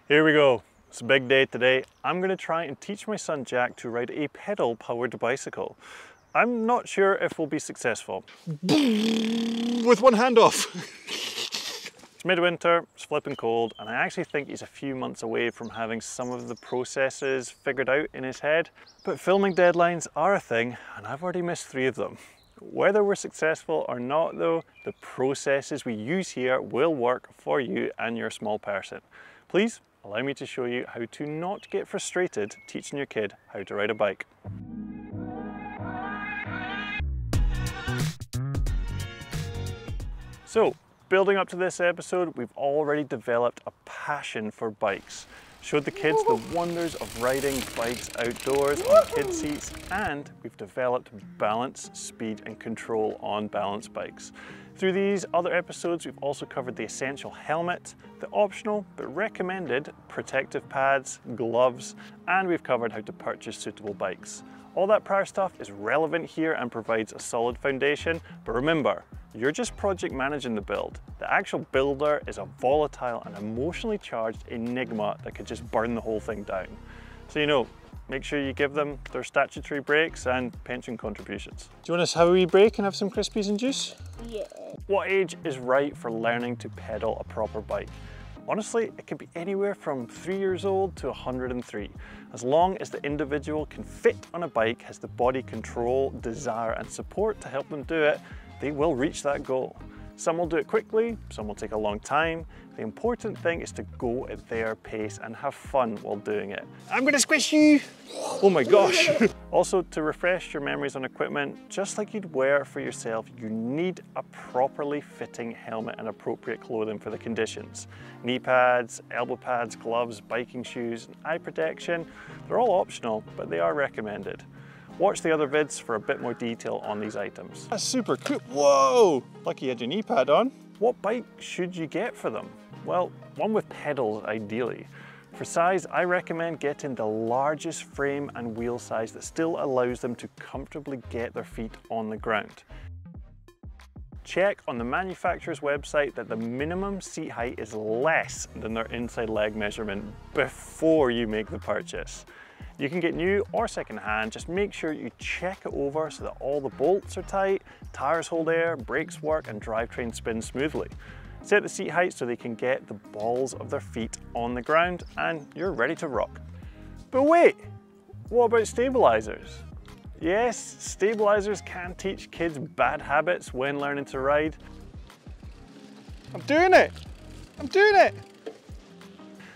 Here we go. It's a big day today. I'm going to try and teach my son Jack to ride a pedal-powered bicycle. I'm not sure if we'll be successful. With one hand off. It's midwinter, it's flipping cold, and I actually think he's a few months away from having some of the processes figured out in his head. But filming deadlines are a thing, and I've already missed 3 of them. Whether we're successful or not though, the processes we use here will work for you and your small person. Please allow me to show you how to not get frustrated teaching your kid how to ride a bike. So, building up to this episode, we've already developed a passion for bikes. Showed the kids the wonders of riding bikes outdoors on kid seats, and we've developed balance, speed and control on balance bikes. Through these other episodes, we've also covered the essential helmet, the optional but recommended protective pads, gloves, and we've covered how to purchase suitable bikes. All that prior stuff is relevant here and provides a solid foundation, but remember, you're just project managing the build. The actual builder is a volatile and emotionally charged enigma that could just burn the whole thing down. So make sure you give them their statutory breaks and pension contributions. Do you want us to have a wee break and have some Crispies and juice? Yeah. What age is right for learning to pedal a proper bike? Honestly, it could be anywhere from 3 years old to 103. As long as the individual can fit on a bike, has the body control, desire and support to help them do it, they will reach that goal. Some will do it quickly, some will take a long time. The important thing is to go at their pace and have fun while doing it. I'm gonna squish you! Oh my gosh! Also, to refresh your memories on equipment, just like you'd wear for yourself, you need a properly fitting helmet and appropriate clothing for the conditions. Knee pads, elbow pads, gloves, biking shoes, and eye protection, they're all optional, but they are recommended. Watch the other vids for a bit more detail on these items. That's super cool. Whoa! Lucky you had your knee pad on. What bike should you get for them? Well, one with pedals ideally. For size, I recommend getting the largest frame and wheel size that still allows them to comfortably get their feet on the ground. Check on the manufacturer's website that the minimum seat height is less than their inside leg measurement before you make the purchase. You can get new or second hand, just make sure you check it over so that all the bolts are tight, tires hold air, brakes work and drivetrain spins smoothly. Set the seat height so they can get the balls of their feet on the ground and you're ready to rock. But wait, what about stabilizers? Yes, stabilizers can teach kids bad habits when learning to ride. I'm doing it! I'm doing it!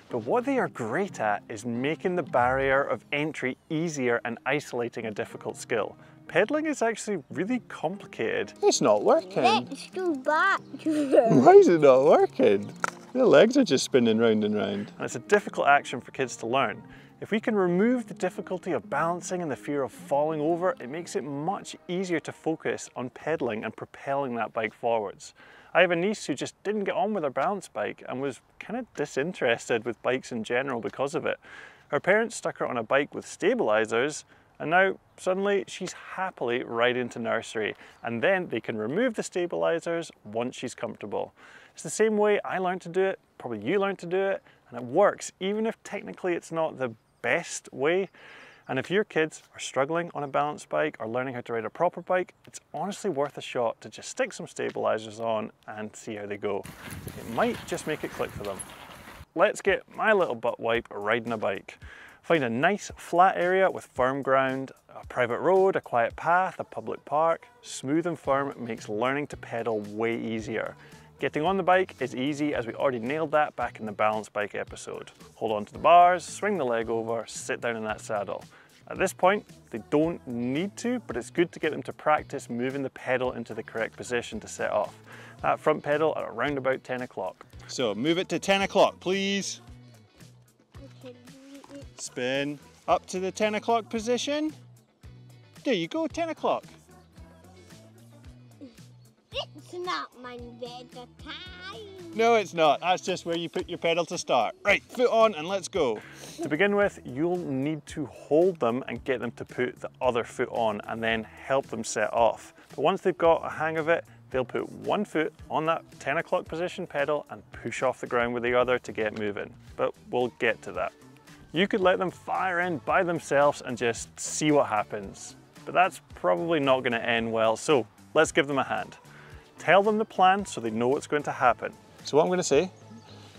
But what they are great at is making the barrier of entry easier and isolating a difficult skill. Pedaling is actually really complicated. It's not working. Let's go back. Why is it not working? The legs are just spinning round and round. And it's a difficult action for kids to learn. If we can remove the difficulty of balancing and the fear of falling over, it makes it much easier to focus on pedaling and propelling that bike forwards. I have a niece who just didn't get on with her balance bike and was kind of disinterested with bikes in general because of it. Her parents stuck her on a bike with stabilizers and now suddenly she's happily riding to nursery, and then they can remove the stabilizers once she's comfortable. It's the same way I learned to do it, probably you learned to do it, and it works even if technically it's not the best way. And if your kids are struggling on a balance bike or learning how to ride a proper bike, it's honestly worth a shot to just stick some stabilizers on and see how they go. It might just make it click for them. Let's get my little butt wipe riding a bike. Find a nice flat area with firm ground, a private road, a quiet path, a public park. Smooth and firm makes learning to pedal way easier. Getting on the bike is easy, as we already nailed that back in the balance bike episode. Hold on to the bars, swing the leg over, sit down in that saddle. At this point, they don't need to, but it's good to get them to practice moving the pedal into the correct position to set off. That front pedal at around about 10 o'clock. So move it to 10 o'clock, please. Spin up to the 10 o'clock position. There you go, 10 o'clock. It's not my better time. No, it's not. That's just where you put your pedal to start. Right, foot on and let's go. To begin with, you'll need to hold them and get them to put the other foot on and then help them set off. But once they've got a hang of it, They'll put one foot on that 10 o'clock position pedal and push off the ground with the other to get moving, but we'll get to that. You could let them fire in by themselves and just see what happens, but that's probably not going to end well, so let's give them a hand. Tell them the plan so they know what's going to happen. So what I'm going to say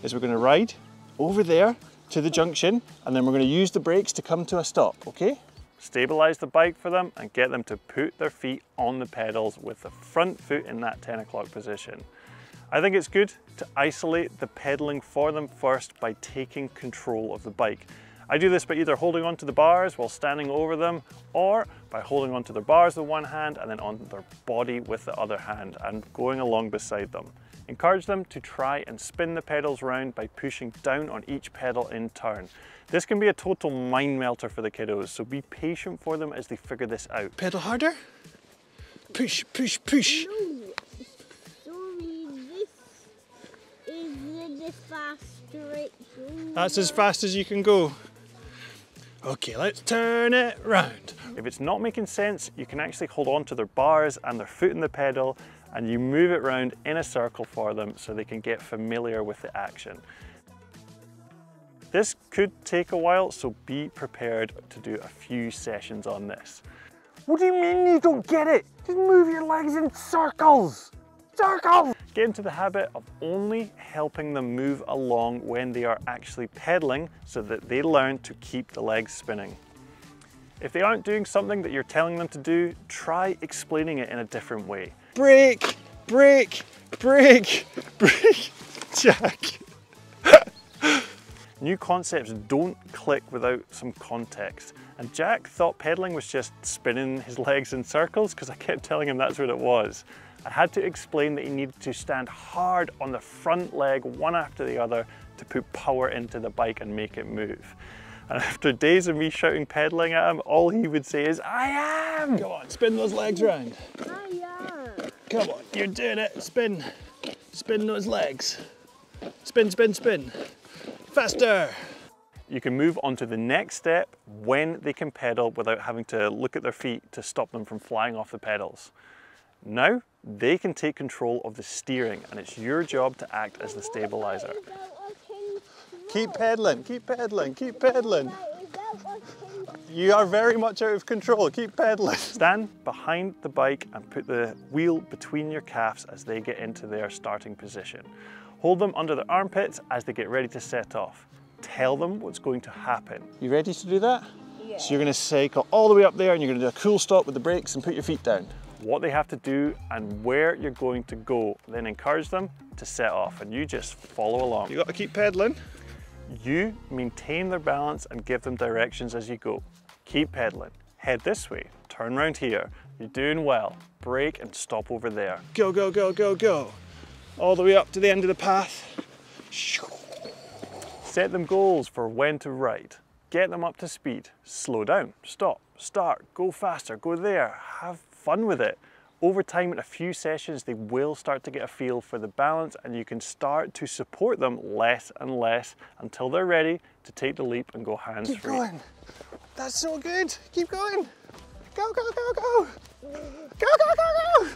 is we're going to ride over there to the junction, and then we're going to use the brakes to come to a stop, okay? Stabilize the bike for them and get them to put their feet on the pedals with the front foot in that 10 o'clock position. I think it's good to isolate the pedaling for them first by taking control of the bike. I do this by either holding onto the bars while standing over them, or by holding onto their bars with one hand and then on their body with the other hand and going along beside them. Encourage them to try and spin the pedals round by pushing down on each pedal in turn. This can be a total mind melter for the kiddos, so be patient for them as they figure this out. Pedal harder. Push, push, push. No, sorry, this is the faster it goes. That's as fast as you can go. Okay, let's turn it round. If it's not making sense, you can actually hold on to their bars and their foot in the pedal and you move it round in a circle for them so they can get familiar with the action. This could take a while, so be prepared to do a few sessions on this. What do you mean you don't get it? Just move your legs in circles. Circles! Get into the habit of only helping them move along when they are actually pedaling so that they learn to keep the legs spinning. If they aren't doing something that you're telling them to do, try explaining it in a different way. Brake, brake, brake, brake. Jack. New concepts don't click without some context. And Jack thought pedaling was just spinning his legs in circles because I kept telling him that's what it was. I had to explain that he needed to stand hard on the front leg, one after the other, to put power into the bike and make it move. And after days of me shouting pedaling at him, all he would say is, I am! Come on, spin those legs round. Hiya. Come on, you're doing it. Spin. Spin those legs. Spin, spin, spin. Faster. You can move on to the next step when they can pedal without having to look at their feet to stop them from flying off the pedals. Now, they can take control of the steering and it's your job to act as the stabilizer. Keep pedaling, keep pedaling, keep pedaling. You are very much out of control, keep pedaling. Stand behind the bike and put the wheel between your calves as they get into their starting position. Hold them under the armpits as they get ready to set off. Tell them what's going to happen. You ready to do that? Yeah. So you're going to cycle all the way up there and you're going to do a cool stop with the brakes and put your feet down. What they have to do and where you're going to go. Then encourage them to set off and you just follow along. You got to keep pedaling. You maintain their balance and give them directions as you go. Keep pedaling. Head this way. Turn round here. You're doing well. Brake and stop over there. Go, go, go, go, go. All the way up to the end of the path. Set them goals for when to ride. Get them up to speed. Slow down. Stop. Start. Go faster. Go there. Have fun with it. Over time, in a few sessions, they will start to get a feel for the balance and you can start to support them less and less until they're ready to take the leap and go hands-free. Keep going. That's so good. Keep going. Go, go, go, go. Go, go, go, go.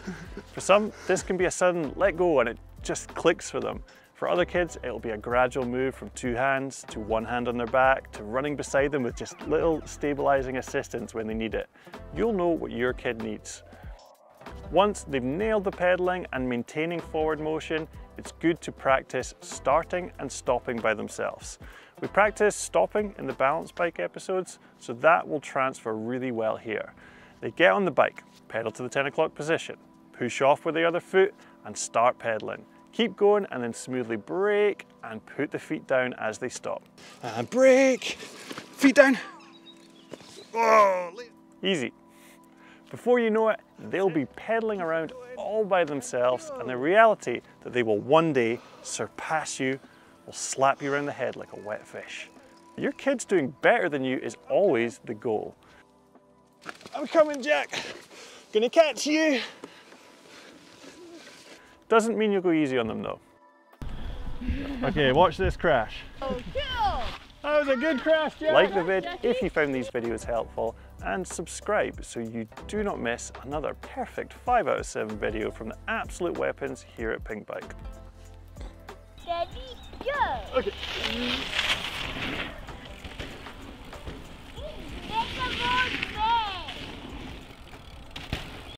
For some, this can be a sudden let go and it just clicks for them. For other kids, it'll be a gradual move from two hands to one hand on their back to running beside them with just little stabilizing assistance when they need it. You'll know what your kid needs. Once they've nailed the pedaling and maintaining forward motion, it's good to practice starting and stopping by themselves. We practice stopping in the balance bike episodes, so that will transfer really well here. They get on the bike, pedal to the 10 o'clock position, push off with the other foot and start pedaling. Keep going and then smoothly brake and put the feet down as they stop. And brake. Feet down. Oh, Easy. Before you know it, they'll be pedaling around all by themselves and the reality that they will one day surpass you will slap you around the head like a wet fish. Your kid's doing better than you is always the goal. I'm coming, Jack. Gonna catch you. Doesn't mean you'll go easy on them though. Okay, watch this crash. Oh, That was a good crash, Jack. Like the vid if you found these videos helpful, and subscribe so you do not miss another perfect 5 out of 7 video from the absolute weapons here at Pinkbike. Ready, go! Okay.